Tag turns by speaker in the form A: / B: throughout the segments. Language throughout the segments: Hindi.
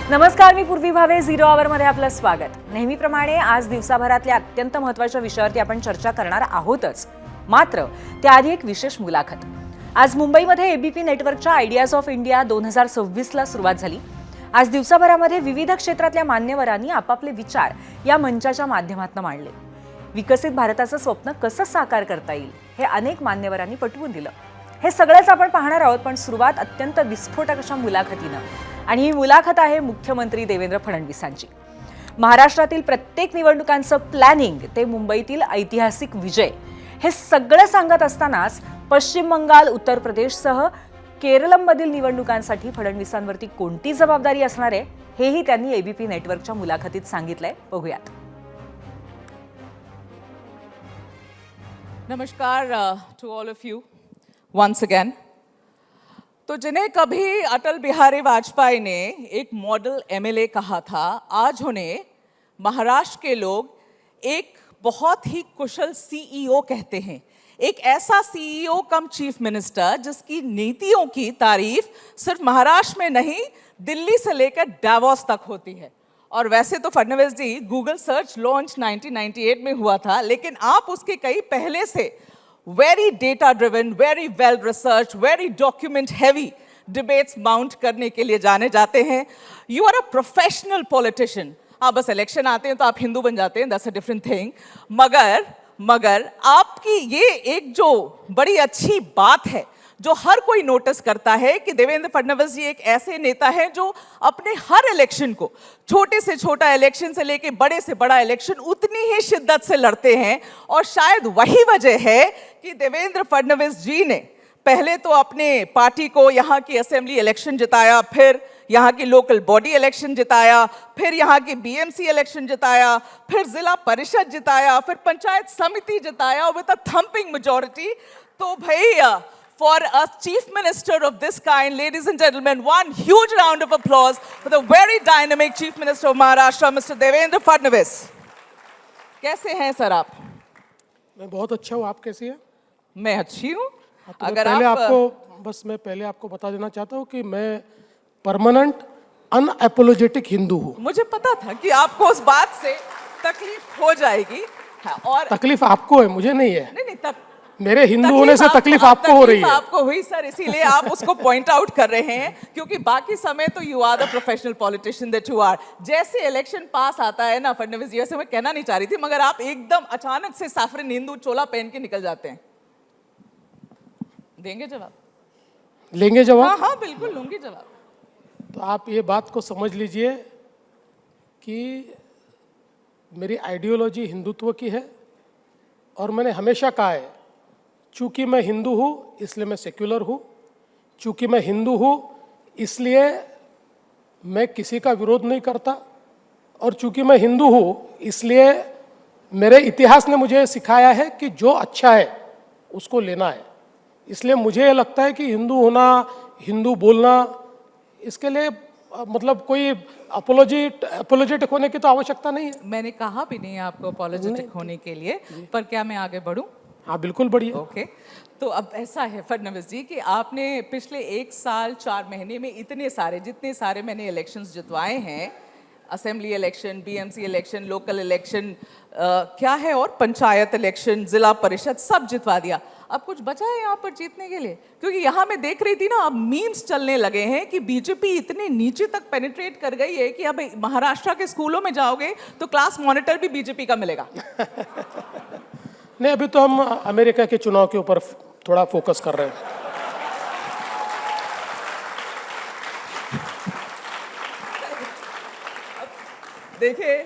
A: नमस्कार, मी पूर्वी भावे. 0 आवरमध्ये आपलं स्वागत. नेहमीप्रमाणे आज दिवसाभरातल्या अत्यंत महत्त्वाच्या विषयावरती आपण चर्चा करणार आहोतच. मात्र त्याआधी एक विशेष मुलाखत. आज मुंबईमध्ये एबीपी नेटवर्कच्या आयडियाज ऑफ इंडिया 2026ला सुरुवात झाली. आज दिवसाभरामध्ये विविध क्षेत्रातल्या मान्यवरांनी आपापले विचार या मंचाच्या माध्यमातून मांडले. विकसित भारताचं स्वप्न कसं साकार करता येईल हे अनेक मान्यवरांनी पटवून दिलं. हे सगळंच आपण पाहणार आहोत, पण सुरुवात अत्यंत विस्फोटक अशा मुलाखतीनं. आणि ही मुलाखत आहे मुख्यमंत्री देवेंद्र फडणवीसांची. महाराष्ट्रातील प्रत्येक निवडणुकांचं प्लॅनिंग ते मुंबईतील ऐतिहासिक विजय हे सगळं सांगत असतानाच पश्चिम बंगाल, उत्तर प्रदेशसह केरळमधील निवडणुकांसाठी फडणवीसांवरती कोणती जबाबदारी असणार आहे हेही त्यांनी एबीपी नेटवर्कच्या मुलाखतीत सांगितलंय. बघूयात.
B: नमस्कार to all of you once again. तो जिन्हें कभी अटल बिहारी वाजपेयी ने एक मॉडल एमएलए कहा था, आज उन्हें महाराष्ट्र के लोग एक बहुत ही कुशल सीईओ कहते हैं. एक ऐसा सीईओ कम चीफ मिनिस्टर जिसकी नीतियों की तारीफ सिर्फ महाराष्ट्र में नहीं, दिल्ली से लेकर डावोस तक होती है. और वैसे तो फडणवीस जी गूगल सर्च लॉन्च 1998 में हुआ था, लेकिन आप उसके कई पहले से very data driven, very well research, very document heavy debates mount करने के लिए जाने जाते हैं. You are a professional politician. आप बस इलेक्शन आते हैं तो आप हिंदू बन जाते हैं, दैट्स अ डिफरेंट थिंग. मगर आपकी ये एक जो बड़ी अच्छी बात है जो हर कोई नोटिस करता है कि देवेंद्र फडणवीस जी एक ऐसे नेता हैं जो अपने हर इलेक्शन को, छोटे से छोटा इलेक्शन से लेके बड़े से बड़ा इलेक्शन उतनी ही शिद्दत से लड़ते हैं. और शायद वही वजह है कि देवेंद्र फडणवीस जी ने पहले तो अपने पार्टी को यहाँ की असेंबली इलेक्शन जिताया, फिर यहाँ की लोकल बॉडी इलेक्शन जिताया, फिर यहाँ की बीएमसी इलेक्शन जिताया, फिर जिला परिषद जिताया, फिर पंचायत समिति जिताया विद अ थंपिंग मेजॉरिटी. तो भाई, for a chief minister of this kind, ladies and gentlemen, one huge round of applause for the very dynamic chief minister of Maharashtra, Mr. Devendra Fadnavis. कैसे हैं सर आप?
C: मैं बहुत अच्छा हूँ. आप कैसी हैं?
B: मैं अच्छी हूँ.
C: अगर मैं पहले आपको बता देना चाहता हूँ कि मैं परमानेंट अनएपोलोजेटिक हिंदू हूँ.
B: मुझे पता था कि आपको उस बात से तकलीफ हो जाएगी. हाँ, और
C: तकलीफ आपको है, मुझे नहीं है.
B: नहीं,
C: मेरे हिंदू होने से तकलीफ आपको हो रही है.
B: आपको हुई सर, इसीलिए आप उसको पॉइंट आउट कर रहे हैं, क्योंकि बाकी समय तो you are the professional politician that you are. जैसे इलेक्शन पास आता है ना फडणवीस जी, वैसे मैं कहना नहीं चाह रही थी, मगर आप एकदम अचानक से साफरिन हिंदू चोला पहन के निकल जाते हैं. देंगे जवाब?
C: लेंगे जवाब?
B: हाँ, बिल्कुल लूंगी जवाब.
C: तो आप ये बात को समझ लीजिए कि मेरी आइडियोलॉजी हिंदुत्व की है. और मैंने हमेशा कहा है, चूंकि मैं हिंदू हूँ इसलिए मैं सेक्युलर हूँ. चूंकि मैं हिंदू हूँ इसलिए मैं किसी का विरोध नहीं करता. और चूंकि मैं हिंदू हूँ इसलिए मेरे इतिहास ने मुझे सिखाया है कि जो अच्छा है उसको लेना है. इसलिए मुझे लगता है कि हिंदू होना, हिंदू बोलना, इसके लिए मतलब कोई अपोलोजेटिक होने की तो आवश्यकता नहीं है.
B: मैंने कहा भी नहीं आपको अपोलोजेटिक होने के लिए, पर क्या मैं आगे बढ़ूं?
C: हाँ, बिल्कुल बढ़िया.
B: ओके. तो अब ऐसा है फडणवीस जी कि आपने पिछले 1 साल 4 महीने में जितने सारे मैंने इलेक्शंस जितवाए हैं, assembly election, BMC election, local election, क्या है और पंचायत इलेक्शन, जिला परिषद, सब जितवा दिया. अब कुछ बचा है यहाँ पर जीतने के लिए? क्योंकि यहाँ मैं देख रही थी ना, अब मीम्स चलने लगे हैं कि बीजेपी इतने नीचे तक पेनिट्रेट कर गई है कि अब महाराष्ट्र के स्कूलों में जाओगे तो क्लास मॉनिटर भी बीजेपी का मिलेगा.
C: नहीं, अभी तो हम अमेरिका के चुनाव के ऊपर थोड़ा फोकस कर रहे हैं.
B: देखिए,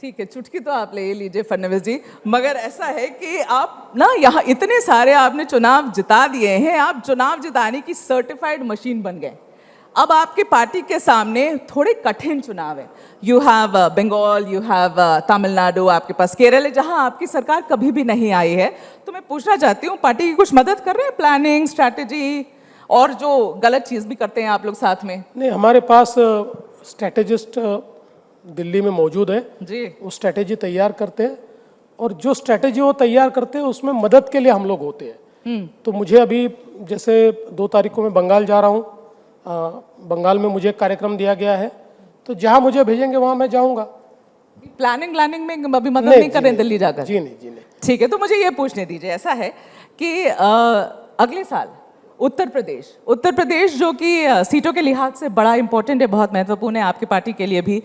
B: ठीक है, चुटकी तो आप ले लीजिए फडणवीस जी, मगर ऐसा है कि आप ना यहाँ इतने सारे आपने चुनाव जिता दिए हैं, आप चुनाव जिताने की सर्टिफाइड मशीन बन गए. अब आपकी पार्टी के सामने थोड़े कठिन चुनाव है. You have Bengal, you have Tamil Nadu, आपके पास केरल है जहां आपकी सरकार कभी भी नहीं आई है. तो मैं पूछना चाहती हूँ, पार्टी की कुछ मदद कर रहे हैं, प्लानिंग, स्ट्रैटेजी, और जो गलत चीज भी करते हैं आप लोग साथ में?
C: नहीं, हमारे पास स्ट्रैटेजिस्ट दिल्ली में मौजूद है
B: जी.
C: वो स्ट्रैटेजी तैयार करते हैं, और जो स्ट्रैटेजी वो तैयार करते हैं उसमें मदद के लिए हम लोग होते हैं. तो मुझे अभी जैसे 2 तारीख को मैं बंगाल जा रहा हूँ, बंगाल में मुझे एक कार्यक्रम दिया गया है, तो जहाँ मुझे भेजेंगे वहाँ मैं जाऊँगा।
B: प्लानिंग में अभी मदद नहीं कर रहे हैं दिल्ली जाकर?
C: जी नहीं।
B: ठीक है, तो मुझे ये पूछने दीजिए, ऐसा है कि अगले साल उत्तर प्रदेश जो कि सीटों के लिहाज से बड़ा इंपॉर्टेंट है, बहुत महत्वपूर्ण है आपकी पार्टी के लिए भी,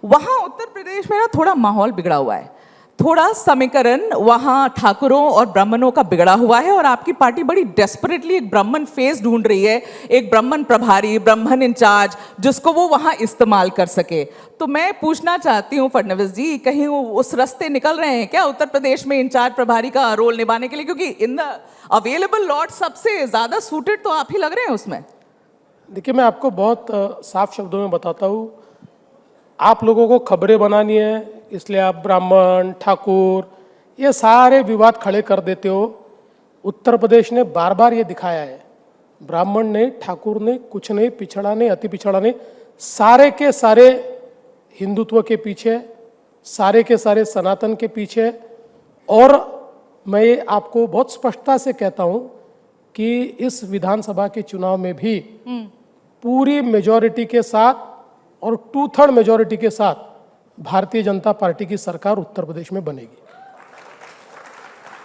B: वहाँ उत्तर प्रदेश में ना थोड़ा माहौल बिगड़ा हुआ है, थोड़ा समीकरण वहाँ ठाकुरों और ब्राह्मणों का बिगड़ा हुआ है और आपकी पार्टी बड़ी डेस्परेटली एक ब्राह्मण फेस ढूंढ रही है, एक ब्राह्मण प्रभारी, ब्राह्मण इंचार्ज जिसको वो वहाँ इस्तेमाल कर सके। तो मैं पूछना चाहती हूँ फडणवीस जी, कहीं वो उस रास्ते निकल रहे हैं क्या उत्तर प्रदेश में इंचार्ज प्रभारी का रोल निभाने के लिए? क्योंकि इन द अवेलेबल लॉट सबसे ज्यादा सूटेड तो आप ही लग रहे हैं उसमें।
C: देखिए, मैं आपको बहुत साफ शब्दों में बताता हूँ, आप लोगों को खबरें बनानी है इसलिए आप ब्राह्मण, ठाकुर ये सारे विवाद खड़े कर देते हो। उत्तर प्रदेश ने बार बार ये दिखाया है, ब्राह्मण ने, ठाकुर ने, कुछ नहीं, पिछड़ा नहीं, अति पिछड़ा नहीं, सारे के सारे हिंदुत्व के पीछे, सारे के सारे सनातन के पीछे। और मैं ये आपको बहुत स्पष्टता से कहता हूँ कि इस विधानसभा के चुनाव में भी पूरी मेजॉरिटी के साथ और 2/3 मेजॉरिटी के साथ भारतीय जनता पार्टी की सरकार उत्तर प्रदेश में बनेगी।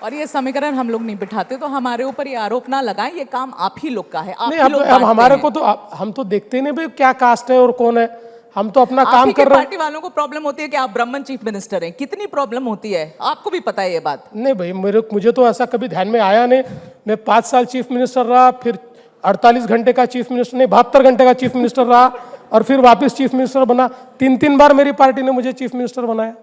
B: और ये समीकरण हम लोग नहीं बिठाते, तो हमारे ऊपर ये आरोप ना लगाएं, ये काम आप ही लोग का है। आप
C: नहीं,
B: ही लोग
C: अब हमारे
B: बांटते
C: को तो हम तो देखते नहीं भाई क्या कास्ट है और कौन है, हम तो अपना काम कर रहे हैं।
B: पार्टी वालों को प्रॉब्लम होती है कि आप ब्राह्मण चीफ मिनिस्टर हैं, कितनी प्रॉब्लम होती है आपको भी पता है ये बात।
C: नहीं भाई, मुझे तो ऐसा कभी ध्यान में आया नहीं। मैं 5 साल चीफ मिनिस्टर रहा, फिर 48 घंटे का चीफ मिनिस्टर नहीं 72 घंटे का चीफ मिनिस्टर रहा और फिर वापस चीफ मिनिस्टर बना। 3 बार मेरी पार्टी ने मुझे चीफ मिनिस्टर बनाया।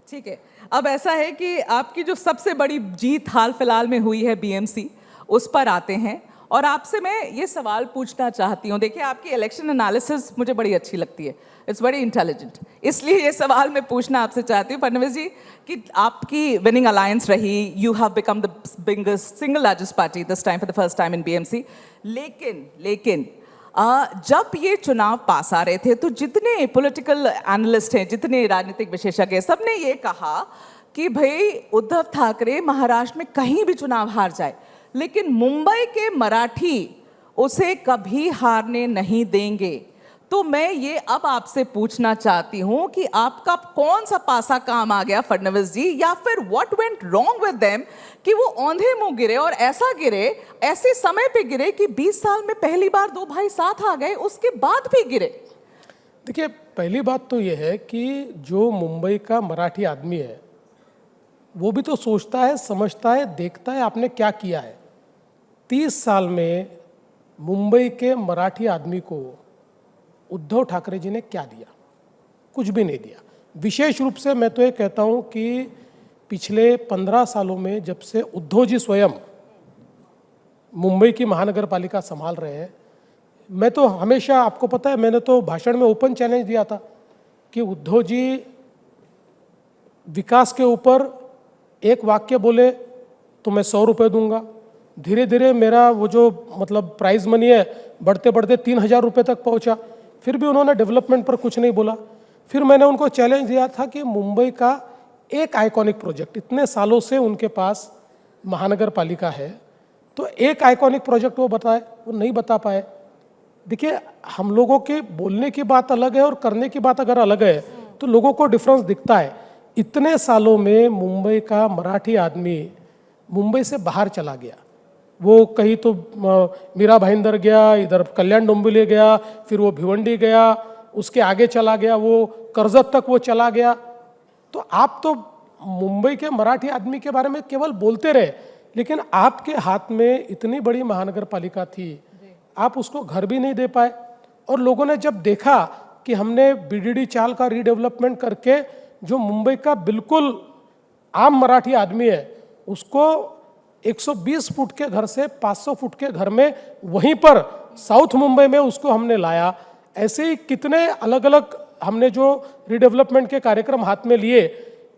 B: ठीक है, अब ऐसा है कि आपकी जो सबसे बड़ी जीत हाल फिलहाल में हुई है बीएमसी, उस पर आते हैं और आपसे मैं ये सवाल पूछना चाहती हूँ। देखिए, आपकी इलेक्शन एनालिसिस मुझे बड़ी अच्छी लगती है, इट्स वेरी इंटेलिजेंट, इसलिए ये सवाल मैं पूछना आपसे चाहती हूँ फडणवीस जी कि आपकी विनिंग अलायंस रही, you have become the biggest single largest party this time for the first time in BMC. लेकिन जब ये चुनाव पास आ रहे थे तो जितने पॉलिटिकल एनालिस्ट हैं, जितने राजनीतिक विशेषज्ञ हैं, सबने ये कहा कि भाई उद्धव ठाकरे महाराष्ट्र में कहीं भी चुनाव हार जाए लेकिन मुंबई के मराठी उसे कभी हारने नहीं देंगे। तो मैं ये अब आपसे पूछना चाहती हूं कि आपका कौन सा पासा काम आ गया फडणवीस जी, या फिर what went wrong with them कि वो औंधे मुंह गिरे और ऐसा गिरे, ऐसे समय पे गिरे कि 20 साल में पहली बार 2 भाई साथ आ गए, उसके बाद भी गिरे।
C: देखिए, पहली बात तो ये है कि जो मुंबई का मराठी आदमी है वो भी तो सोचता है, समझता है, देखता है आपने क्या किया है। 30 साल में मुंबई के मराठी आदमी को उद्धव ठाकरे जी ने क्या दिया? कुछ भी नहीं दिया। विशेष रूप से मैं तो ये कहता हूँ कि पिछले 15 सालों में जब से उद्धव जी स्वयं मुंबई की महानगर पालिका संभाल रहे हैं, मैं तो हमेशा, आपको पता है, मैंने तो भाषण में ओपन चैलेंज दिया था कि उद्धव जी विकास के ऊपर एक वाक्य बोले तो मैं 100 रुपये दूंगा। धीरे धीरे मेरा वो जो मतलब प्राइज मनी है बढ़ते बढ़ते 3000 रुपये तक पहुंचा, फिर भी उन्होंने डेवलपमेंट पर कुछ नहीं बोला। फिर मैंने उनको चैलेंज दिया था कि मुंबई का एक आइकॉनिक प्रोजेक्ट, इतने सालों से उनके पास महानगर पालिका है, तो एक आइकॉनिक प्रोजेक्ट वो बताए, वो नहीं बता पाए। देखिए, हम लोगों के बोलने की बात अलग है और करने की बात अगर अलग है तो लोगों को डिफरेंस दिखता है। इतने सालों में मुंबई का मराठी आदमी मुंबई से बाहर चला गया, वो कहीं तो मीरा भाईंदर गया, इधर कल्याण डोंबिवली गया, फिर वो भिवंडी गया, उसके आगे चला गया, वो कर्जत तक वो चला गया। तो आप तो मुंबई के मराठी आदमी के बारे में केवल बोलते रहे, लेकिन आपके हाथ में इतनी बड़ी महानगर पालिका थी, आप उसको घर भी नहीं दे पाए। और लोगों ने जब देखा कि हमने बीडीडी चाल का रीडेवलपमेंट करके जो मुंबई का बिल्कुल आम मराठी आदमी है उसको 120 फुट के घर से 500 फुट के घर में वहीं पर साउथ मुंबई में उसको हमने लाया। ऐसे ही कितने अलग अलग हमने जो रीडेवलपमेंट के कार्यक्रम हाथ में लिए,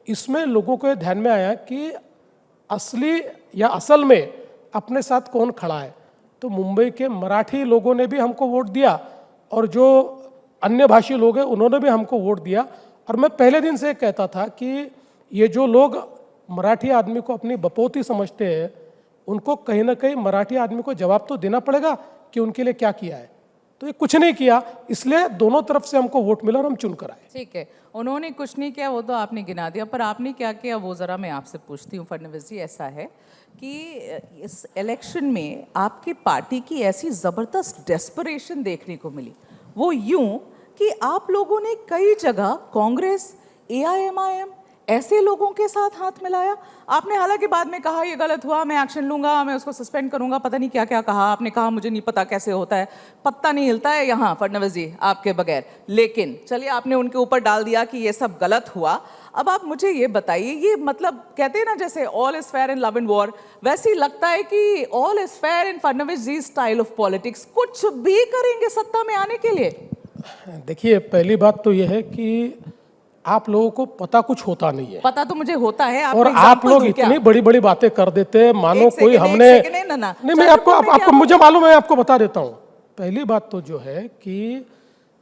C: इसमें लोगों को ध्यान में आया कि असली या असल में अपने साथ कौन खड़ा है। तो मुंबई के मराठी लोगों ने भी हमको वोट दिया और जो अन्य भाषी लोग हैं उन्होंने भी हमको वोट दिया। और मैं पहले दिन से कहता था कि ये जो लोग मराठी आदमी को अपनी बपौती समझते हैं, उनको कहीं ना कहीं मराठी आदमी को जवाब तो देना पड़ेगा कि उनके लिए क्या किया है। तो ये कुछ नहीं किया, इसलिए दोनों तरफ से हमको वोट मिला और हम चुनकर आए।
B: ठीक है, उन्होंने कुछ नहीं किया वो तो आपने गिना दिया, पर आपने क्या किया वो ज़रा मैं आपसे पूछती हूँ फडणवीस जी। ऐसा है कि इस इलेक्शन में आपकी पार्टी की ऐसी ज़बरदस्त डेस्परेशन देखने को मिली, वो यूं कि आप लोगों ने कई जगह कांग्रेस, AIMIM ऐसे लोगों के साथ हाथ मिलाया। आपने हालांकि बाद में कहा ये गलत हुआ, मैं एक्शन लूंगा, मैं उसको सस्पेंड करूंगा, पता नहीं क्या क्या कहा आपने। कहा मुझे नहीं पता कैसे होता है, पत्ता नहीं हिलता है यहाँ फडणवीस जी आपके बगैर। लेकिन चलिए आपने उनके ऊपर डाल दिया कि ये सब गलत हुआ। अब आप मुझे ये बताइए, ये मतलब कहते हैं ना जैसे all is fair in love and war, वैसे ही लगता है कि all is fair in Fadnavis ji style of politics, कुछ भी करेंगे सत्ता में आने के लिए?
C: देखिए, पहली बात तो यह है कि आप लोगों को पता कुछ होता नहीं है।
B: पता तो मुझे होता है,
C: और आप लोग इतनी बड़ी बड़ी बातें कर देते हैं मानो कोई हमने नहीं, मैं आपको मुझे मालूम है, आपको बता देता हूँ। पहली बात तो जो है कि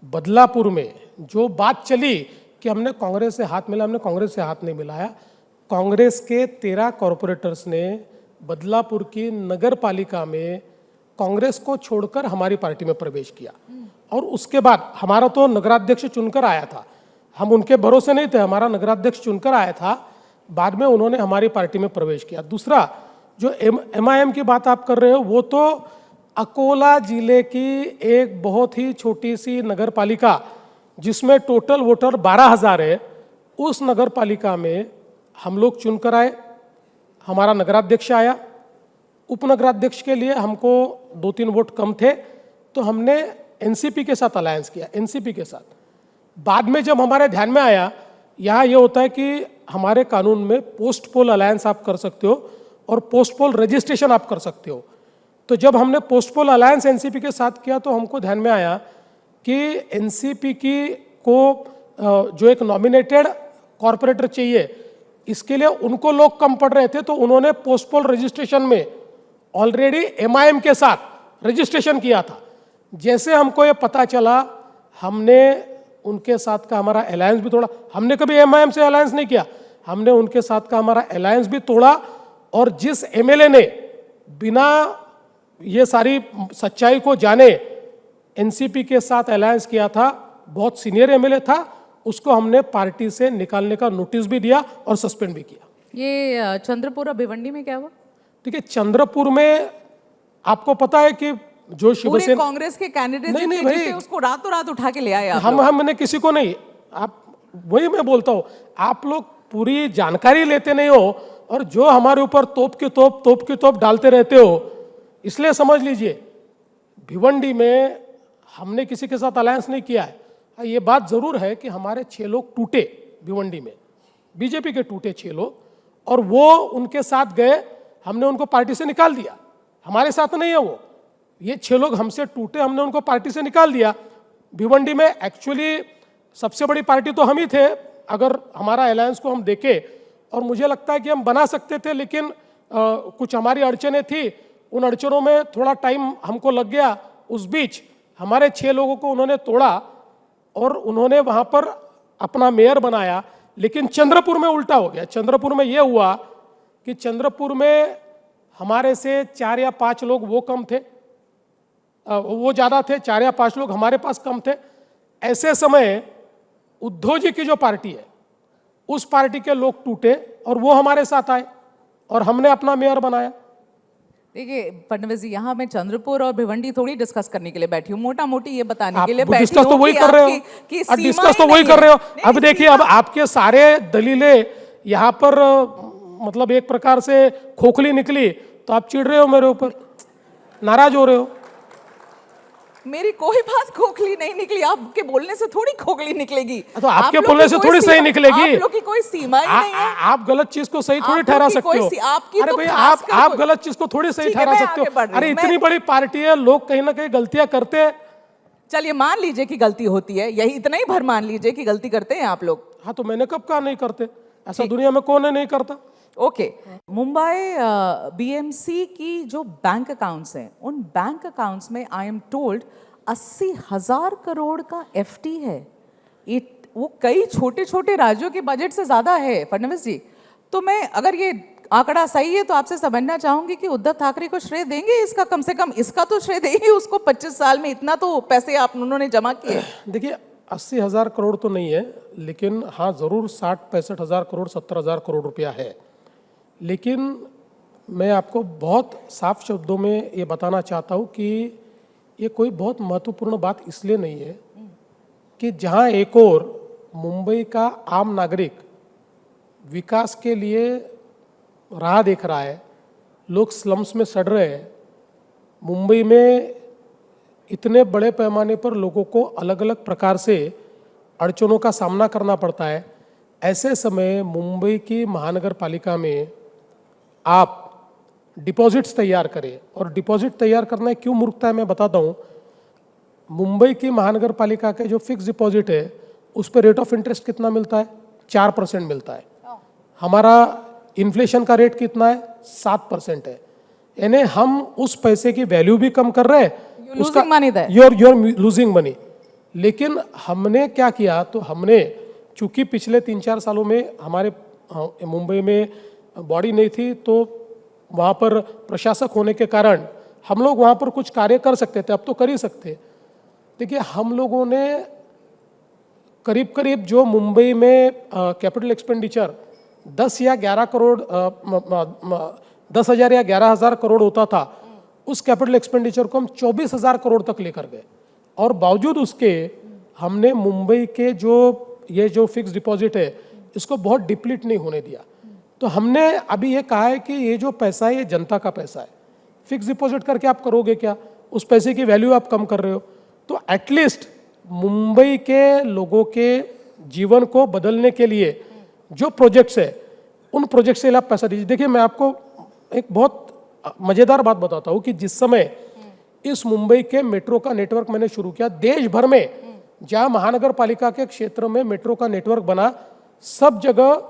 C: बदलापुर में जो बात चली कि हमने कांग्रेस से हाथ मिला, हमने कांग्रेस से हाथ नहीं मिलाया। कांग्रेस के 13 कॉरपोरेटर्स ने बदलापुर की नगर पालिका में कांग्रेस को छोड़कर हमारी पार्टी में प्रवेश किया, और उसके बाद हमारा तो नगराध्यक्ष चुनकर आया था, हम उनके भरोसे नहीं थे, हमारा नगराध्यक्ष चुनकर आया था, बाद में उन्होंने हमारी पार्टी में प्रवेश किया। दूसरा, जो MIM की बात आप कर रहे हो, वो तो अकोला जिले की एक बहुत ही छोटी सी नगर पालिका जिसमें टोटल वोटर 12,000 है, उस नगर पालिका में हम लोग चुनकर आए, हमारा नगराध्यक्ष आया। उपनगराध्यक्ष के लिए हमको 2-3 वोट कम थे, तो हमने NCP के साथ अलायंस किया, NCP के साथ। बाद में जब हमारे ध्यान में आया, यहाँ ये होता है कि हमारे कानून में पोस्ट पोल अलायंस आप कर सकते हो और पोस्ट पोल रजिस्ट्रेशन आप कर सकते हो। तो जब हमने पोस्ट पोल अलायंस NCP के साथ किया तो हमको ध्यान में आया कि NCP की को जो एक नॉमिनेटेड कॉरपोरेटर चाहिए, इसके लिए उनको लोग कम पड़ रहे थे, तो उन्होंने पोस्ट पोल रजिस्ट्रेशन में ऑलरेडी MIM के साथ रजिस्ट्रेशन किया था। जैसे हमको ये पता चला, हमने उनके साथ का हमारा अलायंस भी तोड़ा। हमने कभी MIM से अलायंस नहीं किया, हमने उनके साथ का हमारा अलायंस भी तोड़ा। और जिस MLA ने बिना ये सारी सच्चाई को जाने NCP के साथ अलायंस किया था, बहुत सीनियर MLA था, उसको हमने पार्टी से निकालने का नोटिस भी दिया और सस्पेंड भी किया।
B: ये चंद्रपुर और भिवंडी में क्या हुआ?
C: देखिए, चंद्रपुर में आपको पता है कि जो शिवसेना
B: कांग्रेस के कैंडिडेट
C: नहीं भाई,
B: उसको रातों रात उठा के ले आए आप
C: हमने किसी को नहीं, आप वही मैं बोलता हूँ, आप लोग पूरी जानकारी लेते नहीं हो और जो हमारे ऊपर तोप की तोप डालते रहते हो। इसलिए समझ लीजिए, भिवंडी में हमने किसी के साथ अलायंस नहीं किया है। ये बात जरूर है कि हमारे 6 लोग टूटे भिवंडी में, बीजेपी के टूटे 6 लोग, और वो उनके साथ गए, हमने उनको पार्टी से निकाल दिया। हमारे साथ नहीं है वो, ये 6 लोग हमसे टूटे, हमने उनको पार्टी से निकाल दिया। भिवंडी में एक्चुअली सबसे बड़ी पार्टी तो हम ही थे अगर हमारा अलायंस को हम देखें, और मुझे लगता है कि हम बना सकते थे, लेकिन कुछ हमारी अड़चनें थी, उन अड़चनों में थोड़ा टाइम हमको लग गया। उस बीच हमारे 6 लोगों को उन्होंने तोड़ा और उन्होंने वहाँ पर अपना मेयर बनाया। लेकिन चंद्रपुर में उल्टा हो गया। चंद्रपुर में ये हुआ कि चंद्रपुर में हमारे से 4 या 5 लोग वो कम थे, वो ज़्यादा थे, 4 या 5 लोग हमारे पास कम थे। ऐसे समय उद्धव जी की जो पार्टी है, उस पार्टी के लोग टूटे और वो हमारे साथ आए और हमने अपना मेयर बनाया।
B: देखिए फडणवीस जी, यहाँ मैं चंद्रपुर और भिवंडी थोड़ी डिस्कस करने के लिए बैठी हूँ, मोटा मोटी ये बताने के लिए बैठी
C: डिस्कस तो
B: हूँ
C: वही
B: कि
C: कर रहे
B: आपकी-
C: हो,
B: कि
C: अब डिस्कस तो
B: सीमाएं
C: वही कर
B: नहीं
C: रहे हो।
B: है।
C: अब देखिए, अब आपके सारे दलीलें यहाँ पर मतलब एक प्रकार से खोखली निकली, तो आप चिढ़ रहे हो मेरे ऊपर, नाराज हो रहे हो।
B: मेरी कोई बात खोखली नहीं निकली, आपके बोलने से थोड़ी खोखली निकलेगी।
C: तो आपके
B: आप लोग
C: बोलने
B: की
C: से
B: कोई
C: थोड़ी सही
B: सीमा-
C: निकलेगी।
B: आप लोग की कोई सीमा ही नहीं है।
C: आप गलत चीज को सही थोड़ी
B: आप
C: ठहरा
B: लोग की
C: सकते
B: कोई
C: हो।
B: आपकी
C: अरे
B: तो
C: भाई,
B: खासकर
C: आप
B: कोई-
C: गलत चीज को थोड़ी सही
B: ठीक है,
C: ठहरा
B: मैं
C: सकते
B: आगे बढ़
C: हो।
B: रही
C: अरे
B: हूँ।
C: इतनी बड़ी पार्टी है, लोग कहीं ना कहीं गलतियां करते हैं।
B: चलिए मान लीजिए कि गलती होती है, यही इतना ही भर मान लीजिए कि गलती करते हैं आप लोग।
C: हाँ, तो मैंने कब कहा नहीं करते? ऐसा दुनिया में कौन है नहीं करता?
B: ओके, मुंबई BMC की जो बैंक अकाउंट्स हैं, उन बैंक अकाउंट्स में आई एम टोल्ड 80,000 करोड़ का FT है। वो कई छोटे छोटे राज्यों के बजट से ज्यादा है फडणवीस जी। तो मैं अगर ये आंकड़ा सही है तो आपसे समझना चाहूंगी कि उद्धव ठाकरे को श्रेय देंगे इसका, कम से कम इसका तो श्रेय देंगे उसको, 25 साल में इतना तो पैसे आप उन्होंने जमा किए।
C: देखिए 80,000 करोड़ तो नहीं है, लेकिन हाँ ज़रूर 60-65 हज़ार करोड़ 70,000 करोड़ रुपया है। लेकिन मैं आपको बहुत साफ शब्दों में ये बताना चाहता हूँ कि ये कोई बहुत महत्वपूर्ण बात इसलिए नहीं है कि जहाँ एक और मुंबई का आम नागरिक विकास के लिए राह देख रहा है, लोग स्लम्स में सड़ रहे हैं, मुंबई में इतने बड़े पैमाने पर लोगों को अलग अलग प्रकार से अड़चनों का सामना करना पड़ता है, ऐसे समय मुंबई की महानगर पालिका में आप डिपॉजिट्स तैयार करें। और डिपॉजिट तैयार करना क्यों मूर्खता है मैं बताता हूँ। मुंबई की महानगर पालिका के जो फिक्स डिपॉजिट है उस पर रेट ऑफ इंटरेस्ट कितना मिलता है? 4% मिलता है। हमारा इन्फ्लेशन का रेट कितना है? 7% है। यानी हम उस पैसे की वैल्यू भी कम कर रहे हैं, उसका you're losing money। लेकिन हमने क्या किया, तो हमने चूंकि पिछले 3-4 सालों में हमारे मुंबई में बॉडी नहीं थी, तो वहाँ पर प्रशासक होने के कारण हम लोग वहाँ पर कुछ कार्य कर सकते थे, अब तो कर ही सकते। देखिए हम लोगों ने करीब करीब जो मुंबई में कैपिटल एक्सपेंडिचर 10 या 11 करोड़ 10,000 या 11,000 करोड़ होता था, उस कैपिटल एक्सपेंडिचर को हम 24,000 करोड़ तक लेकर गए। और बावजूद उसके हमने मुंबई के जो फिक्स डिपॉजिट है इसको बहुत डिप्लीट नहीं होने दिया। तो हमने अभी ये कहा है कि ये जो पैसा है ये जनता का पैसा है, फिक्स डिपॉजिट करके आप करोगे क्या? उस पैसे की वैल्यू आप कम कर रहे हो। तो एटलीस्ट मुंबई के लोगों के जीवन को बदलने के लिए जो प्रोजेक्ट्स है उन प्रोजेक्ट से आप पैसा दीजिए। देखिए मैं आपको एक बहुत मज़ेदार बात बताता हूँ कि जिस समय इस मुंबई के मेट्रो का नेटवर्क मैंने शुरू किया, देश भर में जहाँ महानगर पालिका के क्षेत्र में मेट्रो का नेटवर्क बना, सब जगह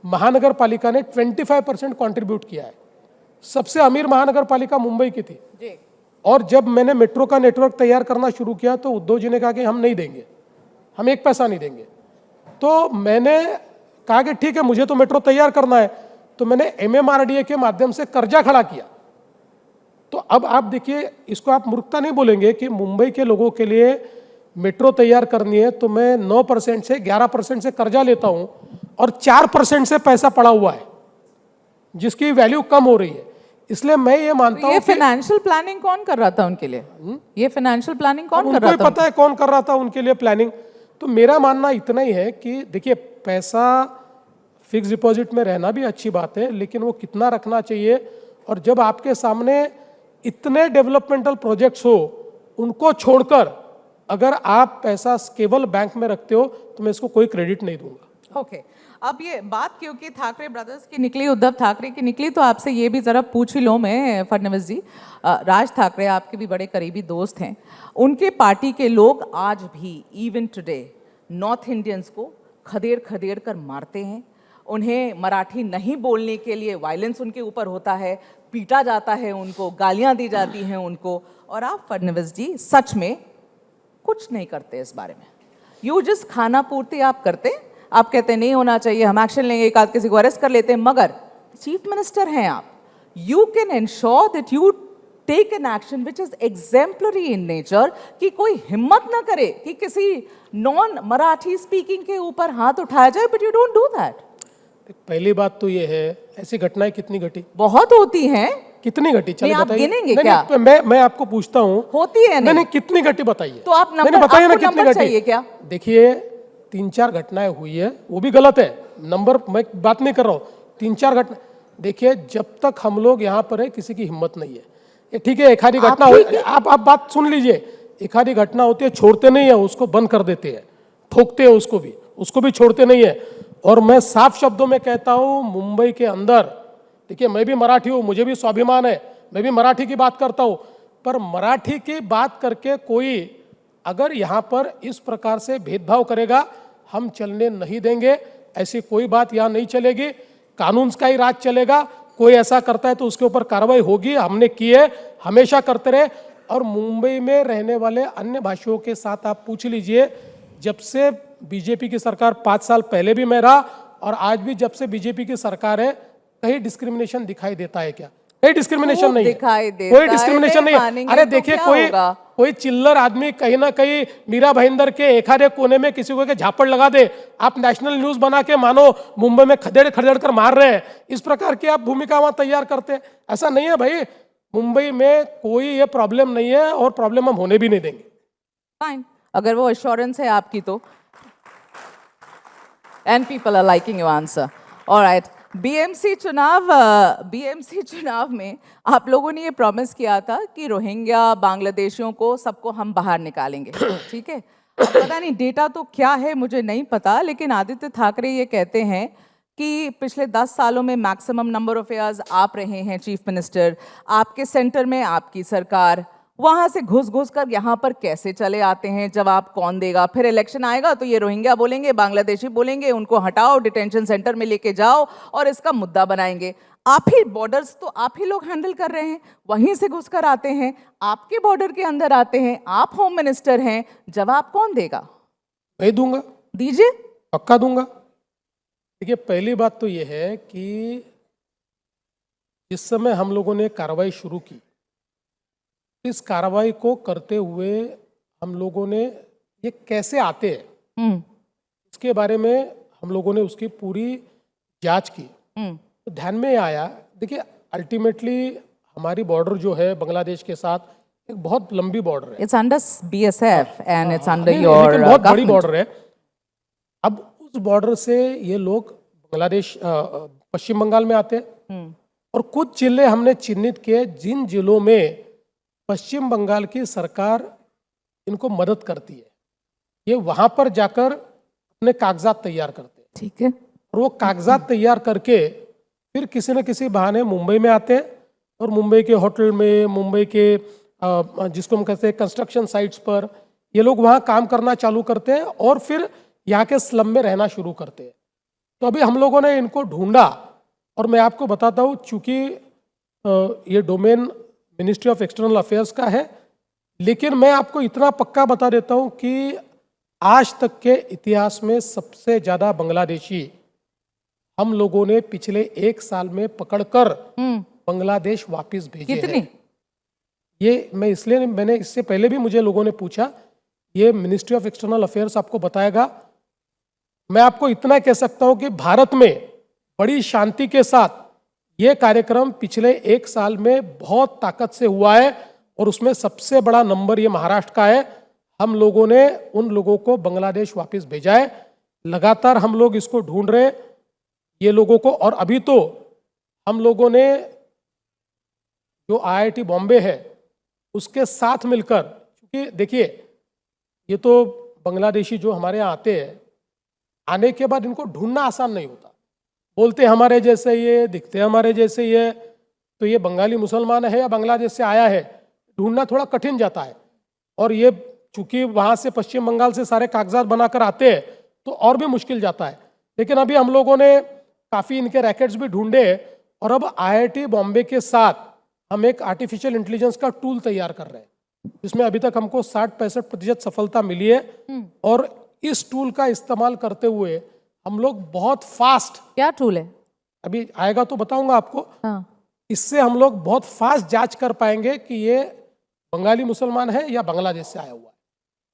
C: महानगर पालिका ने 25% कंट्रीब्यूट किया है। सबसे अमीर महानगर पालिका मुंबई की थी जी। और जब मैंने मेट्रो का नेटवर्क तैयार करना शुरू किया तो उद्धव जी ने कहा कि हम नहीं देंगे, हम 1 पैसा नहीं देंगे। तो मैंने कहा कि ठीक है, मुझे तो मेट्रो तैयार करना है, तो मैंने MMRDA के माध्यम से कर्जा खड़ा किया। तो अब आप देखिए, इसको आप मूर्खता नहीं बोलेंगे कि मुंबई के लोगों के लिए मेट्रो तैयार करनी है तो मैं 9% से 11% से कर्जा लेता हूं और 4% से पैसा पड़ा हुआ है जिसकी वैल्यू कम हो रही है। इसलिए मैं ये मानता हूं
B: ये फाइनेंशियल प्लानिंग कौन कर रहा था उनके लिए? ये फाइनेंशियल प्लानिंग कौन कर रहा था?
C: उनको पता है कौन कर रहा था उनके लिए प्लानिंग। तो मेरा मानना इतना ही है कि देखिए, पैसा फिक्स डिपॉजिट में रहना भी अच्छी बात है, लेकिन वो कितना रखना चाहिए। और जब आपके सामने इतने डेवलपमेंटल प्रोजेक्ट्स हो, उनको छोड़कर अगर आप पैसा केवल बैंक में रखते हो तो मैं इसको कोई क्रेडिट नहीं दूंगा।
B: ओके, अब ये बात क्योंकि ठाकरे ब्रदर्स की निकली, उद्धव ठाकरे की निकली, तो आपसे ये भी जरा पूछ ही लो मैं फडणवीस जी। राज ठाकरे आपके भी बड़े करीबी दोस्त हैं, उनके पार्टी के लोग आज भी इवन टुडे नॉर्थ इंडियंस को खदेड़ खदेड़ कर मारते हैं। उन्हें मराठी नहीं बोलने के लिए वायलेंस उनके ऊपर होता है, पीटा जाता है उनको, गालियां दी जाती हैं उनको। और आप फडणवीस जी सच में कुछ नहीं करते इस बारे में। यू जस्ट खाना पूर्ति आप करते, आप कहते नहीं होना चाहिए, हम एक्शन लेंगे, एक आध किसी को अरेस्ट कर लेते हैं, मगर चीफ मिनिस्टर हैं आप, you can ensure that you take an action which is exemplary in nature, कि कोई हिम्मत ना करे कि किसी नॉन मराठी स्पीकिंग के ऊपर हाथ उठाया जाए, but you don't do that.
C: पहली बात तो ये है, ऐसी घटनाएं कितनी घटी?
B: बहुत होती हैं।
C: कितनी घटी? चलिए
B: आप
C: बताइए।
B: गिनेंगे क्या?
C: मैं आपको पूछता हूँ,
B: होती है नहीं?
C: नहीं कितनी घटी बताइए।
B: तो आप नंबर,
C: बताइए ना
B: आपको
C: कितनी
B: नंबर
C: घटी
B: चाहिए क्या?
C: देखिए 3-4 घटनाएं हुई है, वो भी गलत है, नंबर मैं बात नहीं कर रहा हूँ। 3-4 घटना, देखिए जब तक हम लोग यहाँ पर है किसी की हिम्मत नहीं है। ठीक है, एक आधी घटना आप बात सुन लीजिए, एक आधी घटना होती है, छोड़ते नहीं है उसको, बंद कर देते हैं, ठोकते हैं उसको भी छोड़ते नहीं है। और मैं साफ शब्दों में कहता हूं, मुंबई के अंदर, देखिए मैं भी मराठी हूं, मुझे भी स्वाभिमान है, मैं भी मराठी की बात करता हूं, पर मराठी की बात करके कोई अगर यहाँ पर इस प्रकार से भेदभाव करेगा, हम चलने नहीं देंगे। ऐसी कोई बात यहाँ नहीं चलेगी, कानून का ही राज चलेगा। कोई ऐसा करता है तो उसके ऊपर कार्रवाई होगी, हमने की है, हमेशा करते रहे। और मुंबई में रहने वाले अन्य भाषियों के साथ आप पूछ लीजिए, जब से बीजेपी की सरकार 5 साल पहले भी मैं रहा और आज भी जब से बीजेपी की सरकार है, कहीं डिस्क्रिमिनेशन दिखाई देता है क्या? कहीं डिस्क्रिमिनेशन
B: खूब
C: नहीं है,
B: दिखाई देता
C: कोई डिस्क्रिमिनेशन
B: है,
C: नहीं है।
B: मानेंगे
C: अरे
B: तो
C: देखिए,
B: क्या
C: कोई
B: होगा?
C: कोई चिल्लर आदमी कहीं ना कहीं मीरा भाईंदर के एखादे कोने में किसी को के झापड़ लगा दे, आप नेशनल न्यूज बना के मानो मुंबई में खदेड़ खदेड़ कर मार रहे हैं, इस प्रकार की आप भूमिका वहां तैयार करते हैं। ऐसा नहीं है भाई, मुंबई में कोई ये प्रॉब्लम नहीं है और प्रॉब्लम हम होने भी नहीं देंगे।
B: फाइन, अगर वो एश्योरेंस है आपकी तो, and people are liking your answer. Alright, BMC चुनाव में आप लोगों ने ये प्रॉमिस किया था कि रोहिंग्या, बांग्लादेशियों को सबको हम बाहर निकालेंगे, ठीक है? अब पता नहीं डेटा तो क्या है मुझे नहीं पता, लेकिन आदित्य ठाकरे ये कहते हैं कि पिछले 10 सालों में मैक्सिमम नंबर ऑफ ईयर्स आप रहे हैं चीफ मिनिस्टर, आपके सेंटर में आपकी सरकार, वहां से घुस घुस कर यहाँ पर कैसे चले आते हैं? जवाब कौन देगा? फिर इलेक्शन आएगा तो ये रोहिंग्या बोलेंगे, बांग्लादेशी बोलेंगे, उनको हटाओ, डिटेंशन सेंटर में लेके जाओ और इसका मुद्दा बनाएंगे। आप ही बॉर्डर्स तो आप ही लोग हैंडल कर रहे हैं, वहीं से घुस कर आते हैं, आपके बॉर्डर के अंदर आते हैं, आप होम मिनिस्टर हैं, जवाब कौन देगा?
C: मैं दूंगा,
B: दीजिए।
C: पक्का दूंगा। देखिए, पहली बात तो ये है कि जिस समय हम लोगों ने कार्रवाई शुरू की, इस कार्रवाई को करते हुए हम लोगों ने ये कैसे आते हैं इसके बारे में हम लोगों ने उसकी पूरी जांच की। तो ध्यान में आया, देखिए अल्टीमेटली हमारी बॉर्डर जो है बांग्लादेश के साथ एक बहुत लंबी बॉर्डर है।
B: It's under BSF and it's under
C: नहीं,
B: योर
C: लेकिन बहुत बड़ी बॉर्डर है। अब उस बॉर्डर से ये लोग बांग्लादेश पश्चिम बंगाल में आते हैं और कुछ जिले हमने चिन्हित किए जिन जिलों में पश्चिम बंगाल की सरकार इनको मदद करती है, ये वहां पर जाकर अपने कागजात तैयार करते हैं,
B: ठीक है?
C: और वो कागजात तैयार करके फिर किसी न किसी बहाने मुंबई में आते हैं और मुंबई के होटल में, मुंबई के जिसको हम कहते हैं कंस्ट्रक्शन साइट्स पर, ये लोग वहाँ काम करना चालू करते हैं और फिर यहाँ के स्लम में रहना शुरू करते हैं। तो अभी हम लोगों ने इनको ढूंढा और मैं आपको बताता हूँ, चूंकि ये domain ministry of external affairs का है, लेकिन मैं आपको इतना पक्का बता देता हूँ कि आज तक के इतिहास में सबसे ज्यादा बांग्लादेशी हम लोगों ने पिछले 1 साल में पकड़कर बांग्लादेश वापस भेजे
B: कितने?
C: हैं। ये मैं इसलिए, मैंने इससे पहले भी मुझे लोगों ने पूछा, ये मिनिस्ट्री ऑफ एक्सटर्नल अफेयर्स आपको बताएगा। मैं आपको इतना कह सकता हूं कि भारत में बड़ी शांति के साथ ये कार्यक्रम पिछले 1 साल में बहुत ताकत से हुआ है और उसमें सबसे बड़ा नंबर ये महाराष्ट्र का है। हम लोगों ने उन लोगों को बांग्लादेश वापस भेजा है। लगातार हम लोग इसको ढूंढ रहे ये लोगों को, और अभी तो हम लोगों ने जो IIT बॉम्बे है उसके साथ मिलकर, क्योंकि देखिए ये तो बांग्लादेशी जो हमारे यहाँ आते हैं, आने के बाद इनको ढूंढना आसान नहीं होता। बोलते हमारे जैसे ये, दिखते हमारे जैसे ये, तो ये बंगाली मुसलमान है या बांग्लादेश से आया है, ढूंढना थोड़ा कठिन जाता है। और ये चूंकि वहाँ से पश्चिम बंगाल से सारे कागजात बनाकर आते हैं तो और भी मुश्किल जाता है। लेकिन अभी हम लोगों ने काफ़ी इनके रैकेट्स भी ढूंढे और अब IIT बॉम्बे के साथ हम एक आर्टिफिशियल इंटेलिजेंस का टूल तैयार कर रहे हैं, जिसमें अभी तक हमको 60-65% सफलता मिली है। और इस टूल का इस्तेमाल करते हुए हम लोग बहुत फास्ट,
B: क्या टूल है?
C: अभी आएगा तो बताऊंगा आपको।
B: हाँ।
C: इससे हम लोग बहुत फास्ट जांच कर पाएंगे कि ये बंगाली मुसलमान है या बांग्लादेश से आया हुआ है,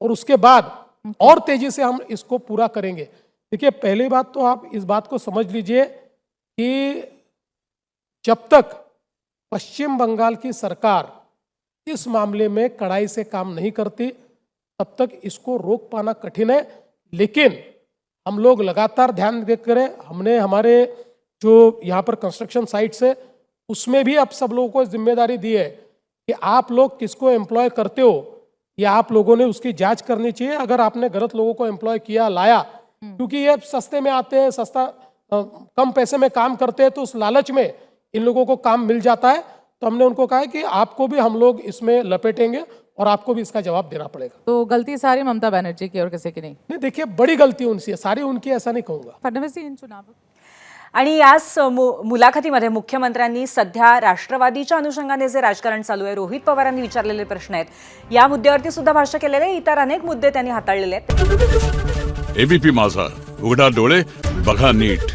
C: और उसके बाद और तेजी से हम इसको पूरा करेंगे। देखिए, पहली बात तो आप इस बात को समझ लीजिए कि जब तक पश्चिम बंगाल की सरकार इस मामले में कड़ाई से काम नहीं करती तब तक इसको रोक पाना कठिन है। लेकिन हम लोग लगातार ध्यान देकर, हमने हमारे जो यहाँ पर कंस्ट्रक्शन साइट्स है उसमें भी अब सब लोगों को जिम्मेदारी दी है कि आप लोग किसको एम्प्लॉय करते हो या आप लोगों ने उसकी जांच करनी चाहिए। अगर आपने गलत लोगों को एम्प्लॉय किया, लाया, क्योंकि ये सस्ते में आते हैं, सस्ता कम पैसे में काम करते हैं, तो उस लालच में इन लोगों को काम मिल जाता है। तो हमने उनको कहा है कि आपको भी हम लोग इसमें लपेटेंगे और आपको भी इसका जवाब देना पड़ेगा।
B: तो गलती सारी ममता बनर्जी की और किसी की नहीं?
C: नहीं, देखिए बड़ी गलती उनकी है, सारी उनकी ऐसा नहीं कहूंगा।
B: फडणवीस इन चुनाव
A: आणि याच मुलाखतीमध्ये मुख्यमंत्र्यांनी सध्या राष्ट्रवादीच्या अनुषंगाने जे राजकारण चालू आहे, रोहित पवारांनी विचारलेले प्रश्न आहेत, या मुद्द्यावरती सुद्धा भाष्य केलेले, इतर अनेक मुद्दे त्यांनी हाताळलेले आहेत।
D: एबीपी माझा, उघडा डोळे बघा नीट।